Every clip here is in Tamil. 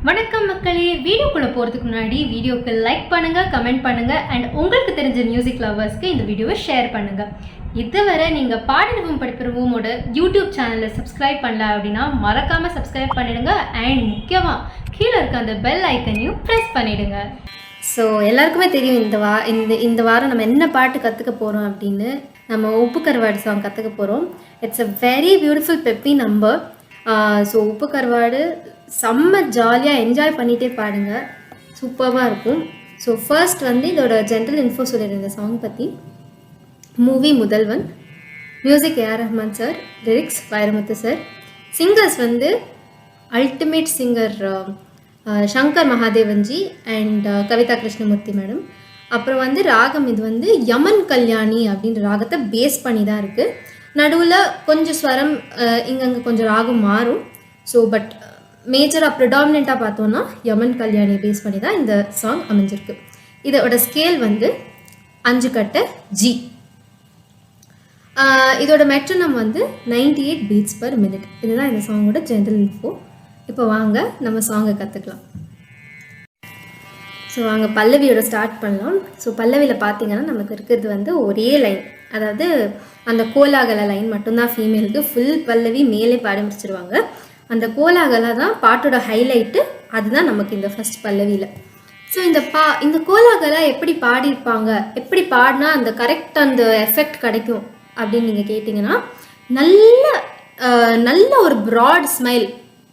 வணக்கம் மக்களே, வீடியோக்குள்ளே போகிறதுக்கு முன்னாடி வீடியோக்கு லைக் பண்ணுங்கள், கமெண்ட் பண்ணுங்கள் அண்ட் உங்களுக்கு தெரிஞ்ச மியூசிக் லவர்ஸ்க்கு இந்த வீடியோவை ஷேர் பண்ணுங்கள். இதுவரை நீங்கள் பாடினவும் படிப்பிறவோமோட யூடியூப் சேனலை சப்ஸ்கிரைப் பண்ணல அப்படின்னா மறக்காமல் சப்ஸ்கிரைப் பண்ணிடுங்க அண்ட் முக்கியமாக கீழே இருக்க அந்த பெல் ஐக்கனையும் ப்ரெஸ் பண்ணிவிடுங்க. ஸோ எல்லாருக்குமே தெரியும் இந்த வாரம் நம்ம என்ன பாட்டு கற்றுக்க போகிறோம் அப்படின்னு. நம்ம உப்பு கருவாடு சாங் கற்றுக்க போகிறோம். It's a very beautiful peppy number. So உப்பு கருவாடு செம்ம ஜாலியாக என்ஜாய் பண்ணிகிட்டே பாடுங்க, சூப்பராக இருக்கும். ஸோ ஃபர்ஸ்ட் இதோட ஜென்ரல் இன்ஃபோ சொல்லிடுறேன் இந்த சாங் பற்றி. Movie Mudhalvan, music A R Rahman sir, lyrics Vairamuthu sir, singers ultimate singer Shankar Mahadevanji and Kavita Krishnamurthy madam. அப்புறம் ராகம் இது யமன் கல்யாணி அப்படின்ற ராகத்தை பேஸ் பண்ணி தான் இருக்குது. நடுவில் கொஞ்சம் ஸ்வரம் இங்கங்கே கொஞ்சம் ராகம் மாறும். ஸோ பட் மேஜராக ப்ரிடாமினண்ட்டாக பார்த்தோன்னா யமன் கல்யாணியை பேஸ் பண்ணி தான் இந்த சாங் அமைஞ்சிருக்கு. இதோட ஸ்கேல் 5 கட்டை ஜி. இதோட மெட்ரோனம் 98 பீட்ஸ் பர் மினிட். இதுதான் இந்த சாங்கோட ஜென்ரல் இன்ஃபோ. இப்போ வாங்க நம்ம சாங்கை கற்றுக்கலாம். ஸோ வாங்க பல்லவியோட ஸ்டார்ட் பண்ணலாம். ஸோ பல்லவியில் பார்த்தீங்கன்னா நமக்கு இருக்கிறது ஒரே லைன், அதாவது அந்த கோலாகல லைன் மட்டும்தான் ஃபீமேலுக்கு. ஃபுல் பல்லவி மேலே பாடி முடிச்சிருவாங்க. அந்த கோலாகல தான் பாட்டோட ஹைலைட்டு, அதுதான் நமக்கு இந்த ஃபர்ஸ்ட் பல்லவியில். ஸோ இந்த கோலாகல எப்படி பாடியிருப்பாங்க, எப்படி பாடினா அந்த கரெக்ட் அந்த எஃபெக்ட் கிடைக்கும் அப்படின்னு நீங்கள் கேட்டிங்கன்னா, நல்ல ஒரு ப்ராட் ஸ்மைல்,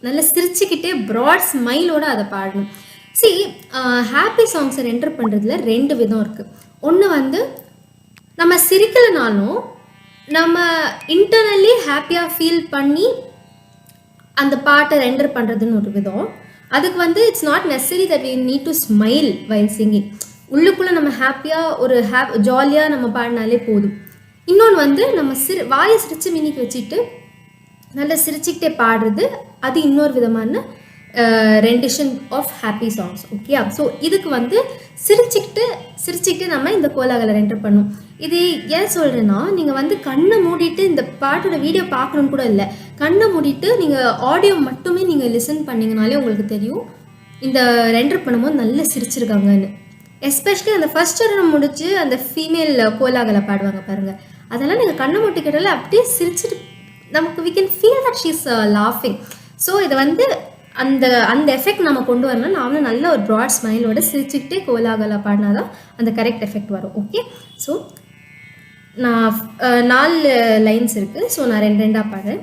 நல்ல சிரிச்சுக்கிட்டே ப்ராட் ஸ்மைலோடு அதை பாடணும். ஹாப்பி சாங்ஸை என்டர் பண்ணுறதுல 2 விதம் இருக்குது. ஒன்று நம்ம சிரிக்கலைனாலும் நம்ம இன்டர்னலி ஹாப்பியாக ஃபீல் பண்ணி அந்த பாட்டை ரெண்டர் பண்ணுறதுன்னு ஒரு விதம். அதுக்கு it's not necessary that we need to smile while singing. உள்ளுக்குள்ளே நம்ம ஹாப்பியாக ஜாலியாக நம்ம பாடினாலே போதும். இன்னொன்று நம்ம வாயை சிரித்து மினிக்கு வச்சுட்டு நல்லா சிரிச்சுக்கிட்டே பாடுறது, அது இன்னொரு விதமான rendition of happy songs. Okay, so இதுக்கு சிரிச்சுக்கிட்டு நம்ம இந்த கோலாகலை ரெண்டர் பண்ணும். இது ஏன் சொல்கிறேன்னா, நீங்கள் கண்ணை மூடிட்டு இந்த பாட்டோட வீடியோ பார்க்கணுன்னு கூட இல்லை, கண்ணை மூடிட்டு நீங்கள் ஆடியோ மட்டுமே நீங்கள் லிசன் பண்ணிங்கனாலே உங்களுக்கு தெரியும் இந்த ரெண்டர் பண்ணும்போது நல்லா சிரிச்சிருக்காங்கன்னு. எஸ்பெஷலி அந்த ஃபர்ஸ்ட் சரணம் முடிச்சு அந்த ஃபீமேல் கோலாகலை பாடுவாங்க பாருங்கள், அதெல்லாம் நீங்கள் கண்ணை மூட்டிக்கிட்டால அப்படியே சிரிச்சிட்டு நமக்கு we can feel that she's laughing. So இதை அந்த எஃபெக்ட் நம்ம கொண்டு வரணும். நாமளும் நல்ல ஒரு ப்ராட் ஸ்மைலோட சிரிச்சுக்கிட்டே கோலாகலா பாடினா தான் அந்த கரெக்ட் எஃபெக்ட் வரும். ஓகே, ஸோ நான் 4 லைன்ஸ் இருக்குது. ஸோ நான் 2 பாடுறேன்.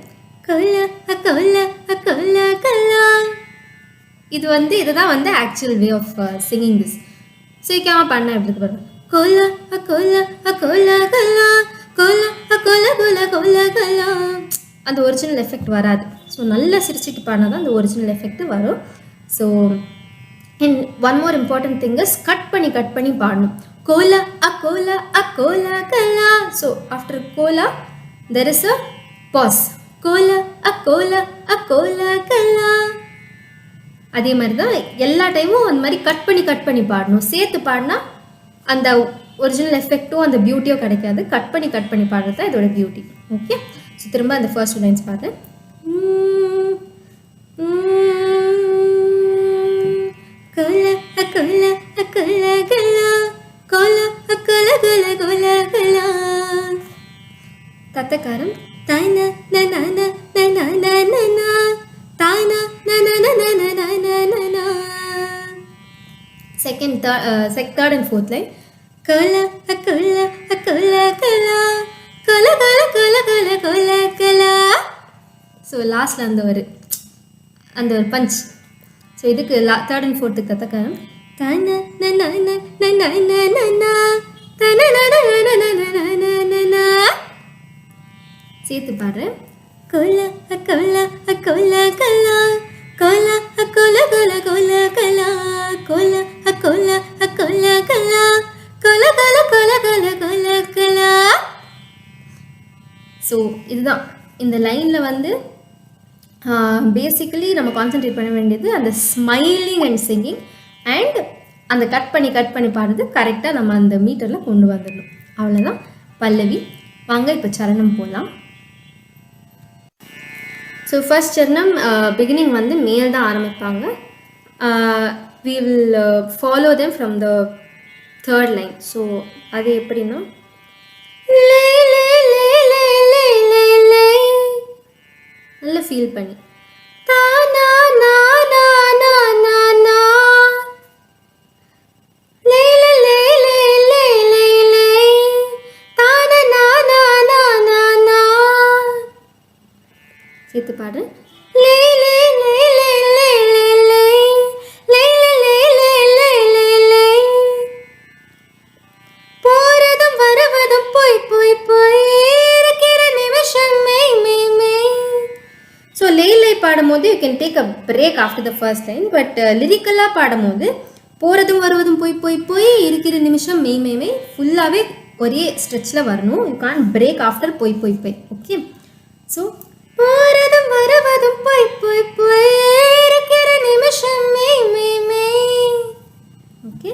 இது இதுதான் actual way of singing this. சீக்கிரமாக பாடினா எப்படி பாருங்க. கோலா கோலா கோலா கோலா கோலா கோலா கோலா கோலா கோலா, அந்த ஒரிஜினல் எஃபெக்ட் வராது. ஸோ நல்லா சிரிச்சுட்டு பாடினா தான் அந்த ஒரிஜினல் எஃபெக்ட் வரும். So and one more important thing is cut பண்ணி பாடணும். கோலா கோலா கோலா கலா. ஸோ ஆஃப்டர் கோலா தெர் இஸ் அ பாஸ். கோலா கோலா கோலா கலா. அதே மாதிரி தான் எல்லா டைமும் அந்த மாதிரி கட் பண்ணி பாடணும். சேர்த்து பாடினா அந்த ஒரிஜினல் எஃபெக்டும் அந்த பியூட்டியும் கிடைக்காது. கட் பண்ணி பாடுறது தான் இதோட பியூட்டி. ஓகே, ஸோ திரும்ப அந்த ஃபர்ஸ்ட் லைன்ஸ் பாடுறேன். தத்தக்காரம் second, third and fourth line. கலா கலா கலா கலா கலா கலா கலா கலா கலா கலா. ஸோ லாஸ்டில் அந்த ஒரு பஞ்ச். ஸோ இதுக்கு தேர்ட் அண்ட் ஃபோர்த்துக்கு தத்தக்காரம். சேர்த்து பாடுறேன். கோலா கோலா கோலா கலா கோலா கோலா கோலா கோலா கலா கோலா கோலா கோலா கலா கோலா கோலா கோலா கோலா கோலா கலா. ஸோ இதுதான் இந்த லைனில் பேசிக்கலி நம்ம கான்சென்ட்ரேட் பண்ண வேண்டியது அந்த ஸ்மைலிங் அண்ட் சிங்கிங் அண்ட் அந்த கட் பண்ணி பாடுறது கரெக்டாக நம்ம அந்த மீட்டரில் கொண்டு வந்துடணும். அவ்வளோதான் பல்லவி. வாங்க இப்போ சரணம் போகலாம். ஸோ ஃபர்ஸ்ட் சரணம் பிகினிங் மேல் தான் ஆரம்பிப்பாங்க. we will follow them from the third line. So அது எப்படின்னா லே லே லே லே லே லே லே நல்ல ஃபீல் பண்ணி தா நா நா நா நா நா நா லே லே லே லே லே லே லே தா நா நா நா நா நா நா சேர்த்து பாடு லே லே லே லே லே லே லே லே லே லே லே லே லே போறதும் வரவதும் போய் போய் போய் இருக்கிற நிமிஷம் மெய் மெய் மெய். ஸோ லே பாடும்போது you can take a break after the first line. But லிரிக்கலாக பாடும்போது போகிறதும் வருவதும் போய் போய் போய் இருக்கிற நிமிஷம் மெய் மெய் மெய் ஃபுல்லாகவே ஒரே ஸ்ட்ரெச்சில் வரணும். யூ கான் பிரேக் ஆஃப்டர் போய் போய் போய். ஓகே, ஸோ போகிறதும் வருவதும் போய் போய் போய் இருக்கிற நிமிஷம் மெய் மெய் மெய். ஓகே,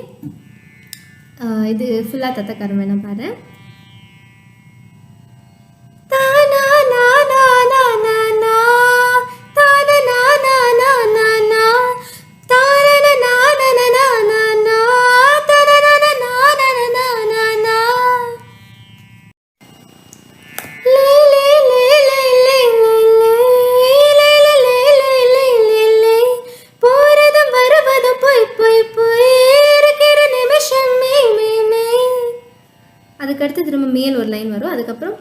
இது ஃபுல்லாக தத்தக்காரம் வேணாம் பாரு. அதுக்கடுத்து திரும்ப மேல் ஒரு லைன் வரும். அதுக்கப்புறம்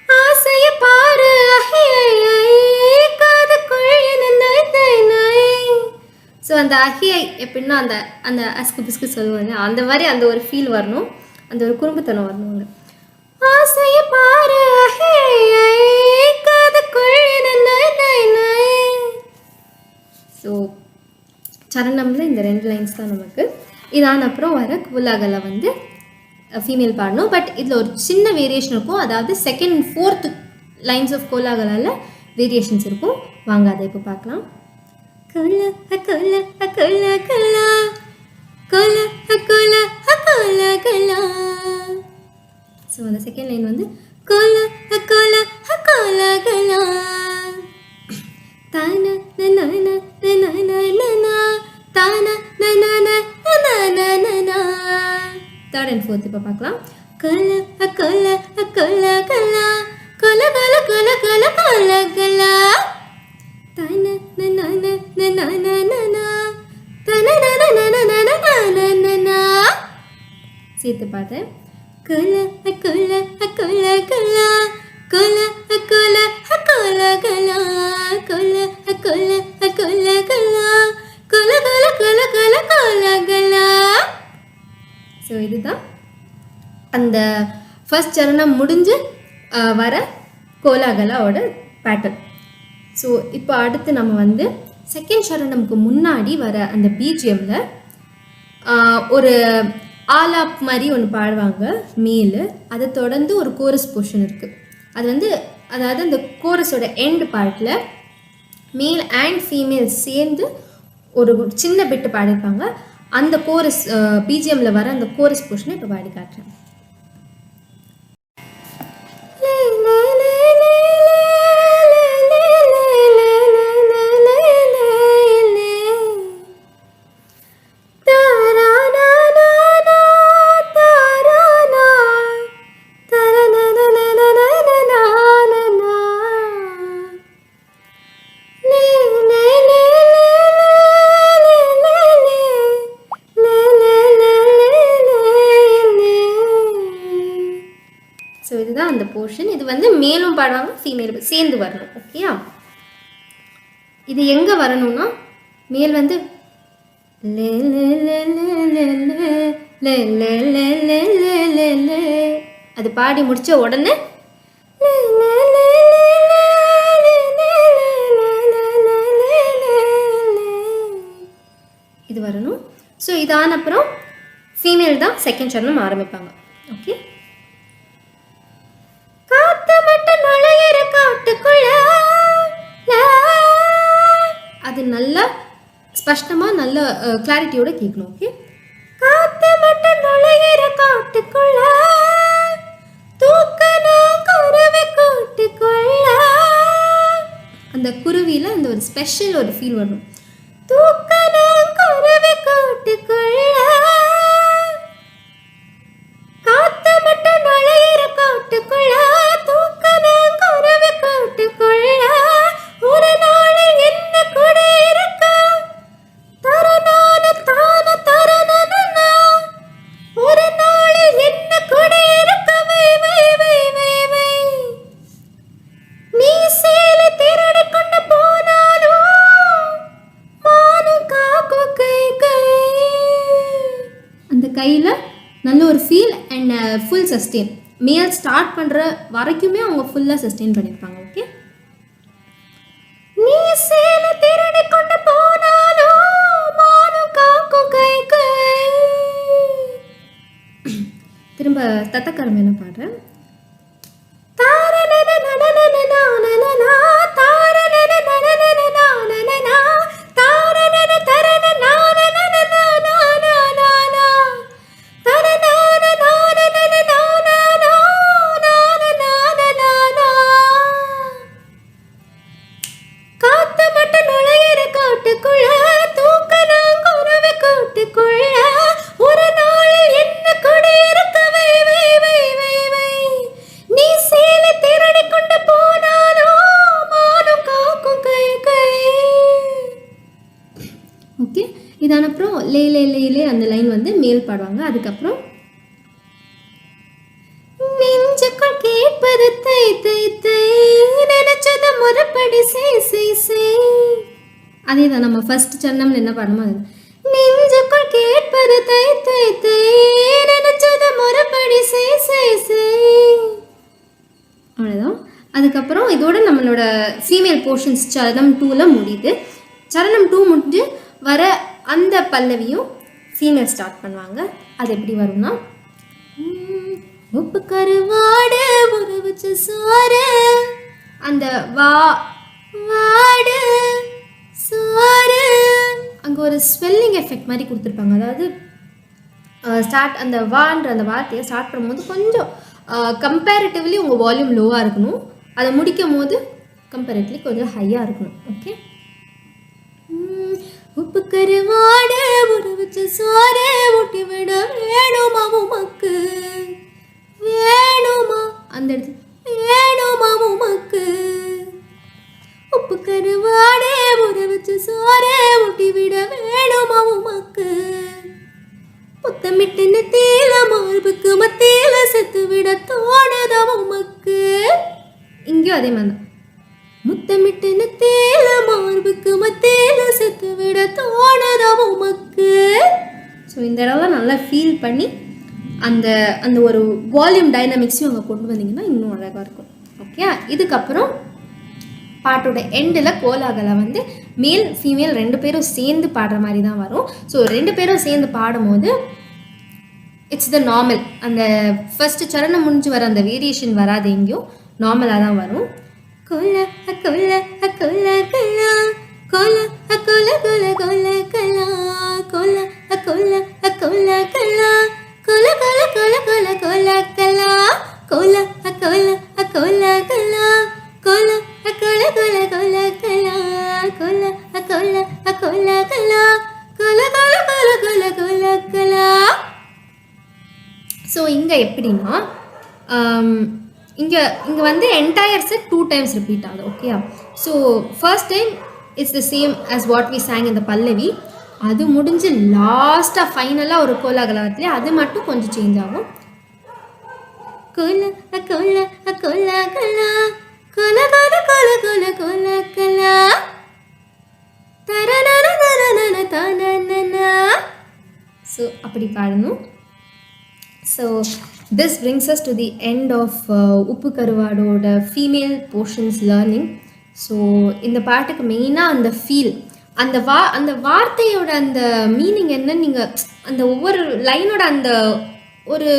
ஆசைய பாரு ஸோ அந்த அஹியை எப்படின்னா அந்த அந்த அஸ்கு பிஸ்கு சொல்லுவாங்க, அந்த மாதிரி அந்த ஒரு ஃபீல் வரணும், அந்த ஒரு குறும்புத்தனம் வரணும். ஆசைய பாரு ஸோ சரணம்ல இந்த 2 லைன்ஸ் தான் நமக்கு. இதான அப்புறம் வர கூலாகலை வந்து ஃபீமேல் பாடணும். பட் இதில் ஒரு சின்ன வேரியேஷன் இருக்கும். அதாவது செகண்ட் 4th லைன்ஸ் ஆஃப் கோலாகலால் வேரியேஷன்ஸ் இருக்கும். வாங்க அதை இப்போ பார்க்கலாம். கோலா கோலா கோலா கோலா கோலா கோலா கோலா கோலா. ஸோ அந்த செகண்ட் லைன் வந்து கோலா கோலா கோலா கோலா தான நன நன தான நன நன. தேர்ட் அண்ட் ஃபோர்த் இப்போ பார்க்கலாம். கோலா கோலா கோலா கோலா கோலா கோலா கோலா கோலா கோலா கோலா தான நன நன நன தன நன நன நன நன. சேர்த்து பார்த்தேன். கோலா கோலா கோலா கோலா கோலா கோலா கோலா கோலா கோலா கோலா கோலா கோலா கோலா கோலா கோலா கோலா கோலா கோலா. ஸோ இதுதான் அந்த ஃபர்ஸ்ட் சரணம் முடிஞ்சு வர கோலாகலாவோட பேட்டர்ன். ஸோ இப்போ அடுத்து நம்ம வந்து செகண்ட் சரணமுக்கு முன்னாடி வர அந்த பிஜிஎம்மில் ஒரு ஆலாப் மாதிரி ஒன்று பாடுவாங்க மேலு. அதை தொடர்ந்து ஒரு கோரஸ் போர்ஷன் இருக்குது. அது வந்து அதாவது அந்த கோரஸோட எண்ட் பார்ட்டில் மேல் அண்ட் ஃபீமேல் சேர்ந்து ஒரு சின்ன பிட்டு பாடியிருப்பாங்க. அந்த கோரஸ் பிஜிஎம்மில் வர அந்த கோரஸ் போர்ஷனை இப்போ பாடி காட்டுறேன். ஸோ இதுதான் அந்த போர்ஷன். இது வந்து மேலும் பாடுவாங்க, ஃபீமேல் சேர்ந்து வரணும். ஓகேயா, இது எங்கே வரணும்னா மேல் வந்து லே லே லே லே லே லே லே லே லே லே லே அது பாடி முடித்த உடனே இது வரணும். ஸோ இதான அப்புறம் ஃபீமேல் தான் செகண்ட் சரணம் ஆரம்பிப்பாங்க. ஓகே, அது நல்லா ஸ்பஷ்டமாக நல்ல கிளாரிட்டியோட கேட்கணும். ஓகே, காத்து மட்டும் நுழையிற காட்டுக்குள்ள குருவி கூட்டுக்குள்ள அந்த குருவியில் அந்த ஒரு ஸ்பெஷல் ஒரு ஃபீல் வரும். தூக்கணும் கூட்டுக்குள்ள காத்த மட்டும் நுழையிற கூட்டுக்குள்ள தூக்கணும் குருவி கூட்டுக்குள்ள ஒரு நாள் என்ன கூட இருக்க தரனான தான தரனா ஒரு நாள் என்ன கூட இருக்க வை வை வை வை வை நீ சேலை திருடி கொண்டு போனாலும் மானும் காக்கும் கை கை அந்த கையில் நல்ல ஒரு ஃபீல் அண்ட் ஃபுல் சஸ்டெயின் மேல் ஸ்டார்ட் பண்ணுற வரைக்குமே அவங்க ஃபுல்லாக சஸ்டெயின் பண்ணியிருப்பாங்க. ஓகே, நீ சேலை திருடி கொண்டு போனாலும் மானும் காக்கும் கை கை. திரும்ப தத்தக்கரம் என்ன பாடுறேன். ஓகே, இதான அப்புறம் லே லே லே லே அந்த லைன் வந்து மேல் பாடுவாங்க. அதுக்கப்புறம் நெஞ்சுக்குள் கேட்பது தை தை தை நினைச்சத முறைப்படி செய் செய் செய். அதே தான் நம்ம ஃபர்ஸ்ட் சரணம்ல என்ன பாடணுமோ அது. நெஞ்சுக்குள் கேட்பது தை தை தை நினைச்சத முறைப்படி செய் செய் செய். அவ்வளோதான். அதுக்கப்புறம் இதோட நம்மளோட ஃபீமேல் போர்ஷன்ஸ் சரணம் 2ல முடியுது. சரணம் 2 முடிஞ்சு வர அந்த பல்லவியும் ஃபீமேல் ஸ்டார்ட் பண்ணுவாங்க. அது எப்படி வரும்னா, உப்பு கருவாடு ஒரு வச்சு சோறு அந்த வா வாடு சோறு அங்கே ஒரு ஸ்வெல்லிங் எஃபெக்ட் மாதிரி கொடுத்துருப்பாங்க. அதாவது ஸ்டார்ட் அந்த வான்ற அந்த வார்த்தையை ஸ்டார்ட் பண்ணும்போது கொஞ்சம் கம்பேரிட்டிவ்லி உங்கள் வால்யூம் லோவாக இருக்கணும். அதை முடிக்கும் போது கம்பேரிட்டிவ்லி கொஞ்சம் ஹையாக இருக்கணும். ஓகே, உப்பு கருவாடு ஒரு வச்சு சோறு ஊட்டி விட வேணுமா உமக்கு வேணுமா அந்த இடத்துல வேணுமா உமக்கு உப்பு கருவாடு ஒரு வச்சு சோறு ஊட்டி விட வேணுமா உமக்கு புத்தமிட்டு நெத்தியில மார்புக்கு மத்தியில செத்து விட தோணுதா உமக்கு. இங்கேயும் அதே மாதிரி தான். முத்தமிட்டு நெத்தியில மார்புக்கு மத்தியில செத்து விட தோணுதா உமக்கு. ஸோ இந்த இடம்லாம் நல்லா ஃபீல் பண்ணி அந்த அந்த ஒரு வால்யூம் டைனமிக்ஸையும் அங்கே கொண்டு வந்தீங்கன்னா இன்னும் அழகாக இருக்கும். ஓகே, இதுக்கப்புறம் பாட்டோட எண்டில் கோலாகலை வந்து மேல் ஃபீமேல் 2 பேரும் சேர்ந்து பாடுற மாதிரி தான் வரும். ஸோ 2 பேரும் சேர்ந்து பாடும்போது இட்ஸ் த நார்மல். அந்த ஃபர்ஸ்ட் சரணம் முடிஞ்சு வர அந்த வேரியேஷன் வராது, எங்கேயும் நார்மலாக தான் வரும். கோல கோல கோல கலா கோல கோல கோல கோல கலா கோல கோல கோல கலா கோல கோல கோல கோல கோல கலா கோல கோல கோல கலா கோல கோல கோல கோல கலா கோல கோல கோல கலா கோல கோல கோல கோல கோல கலா. ஸோ இங்கே எப்படின்னா இங்கே வந்து என்டையர் செட் 2 times ரிப்பீட் ஆகுது. Okay, so first time it's the same as what we sang இந்த பல்லவி. அது முடிஞ்சு லாஸ்ட்டாக ஃபைனலாக ஒரு கோலாகலத்திலே அது மட்டும் கொஞ்சம் சேஞ்ச் ஆகும். கோல கோல கோல கலா கோல கோல கோல கோல கோல கலா தரனன தரனன தனனன. ஸோ அப்படி பாடணும். So this brings us to the end of உப்பு கருவாடோட ஃபீமேல் போர்ஷன்ஸ் லேர்னிங். ஸோ இந்த பாட்டுக்கு மெயினாக அந்த ஃபீல், அந்த வார்த்தையோட அந்த மீனிங் என்ன, நீங்கள் அந்த ஒவ்வொரு லைனோட அந்த ஒரு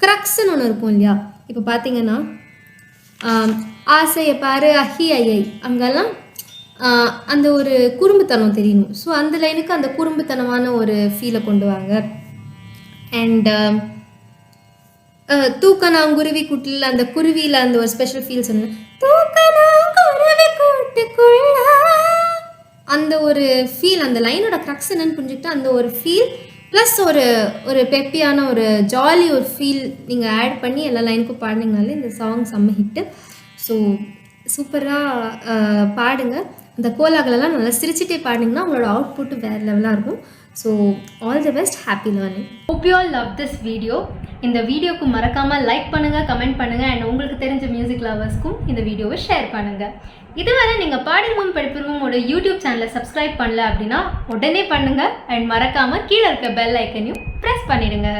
க்ரக்ஸ்ன்னு ஒன்று இருக்கும் இல்லையா. இப்போ பார்த்தீங்கன்னா ஆசையை பாரு அஹி ஐயை, அங்கெல்லாம் அந்த ஒரு குறும்புத்தனம் தெரியணும். ஸோ அந்த லைனுக்கு அந்த குறும்புத்தனமான ஒரு ஃபீலை கொண்டு வாங்க. அண்ட் தூக்கணாங்குருவி கூட்டில் அந்த குருவியில் அந்த ஒரு ஸ்பெஷல் ஃபீல் சொன்னேன். தூக்கணாங்குருவி கூட்டுக்குள்ள அந்த ஒரு ஒரு ஃபீல், அந்த லைனோட க்ரக்ஸ் என்னன்னு புரிஞ்சுக்கிட்டு அந்த ஒரு ஃபீல் ப்ளஸ் ஒரு பெப்பியான ஒரு ஜாலி ஒரு ஃபீல் நீங்கள் ஆட் பண்ணி எல்லா லைனுக்கும் பாடினீங்கனாலே இந்த சாங் செம்ம ஹிட்டு. ஸோ சூப்பராக பாடுங்க. அந்த கோலாகலெல்லாம் நல்லா சிரிச்சிட்டே பாடினீங்கன்னா உங்களோட அவுட்புட்டு வேறு லெவலாக இருக்கும். So all the best, happy learning. Hope you all love this video. இந்த வீடியோக்கு மறக்காமல் லைக் பண்ணுங்கள், கமெண்ட் பண்ணுங்கள் அண்ட் உங்களுக்கு தெரிஞ்ச மியூசிக் லவர்ஸ்க்கும் இந்த வீடியோவை ஷேர் பண்ணுங்கள். இதுவரை நீங்கள் பாடிடுவோம் படிப்பிடுவோமோட யூடியூப் சேனலை சப்ஸ்கிரைப் பண்ணல அப்படின்னா உடனே பண்ணுங்கள் அண்ட் மறக்காமல் கீழே இருக்க பெல் ஐக்கனையும் ப்ரெஸ் பண்ணிடுங்க.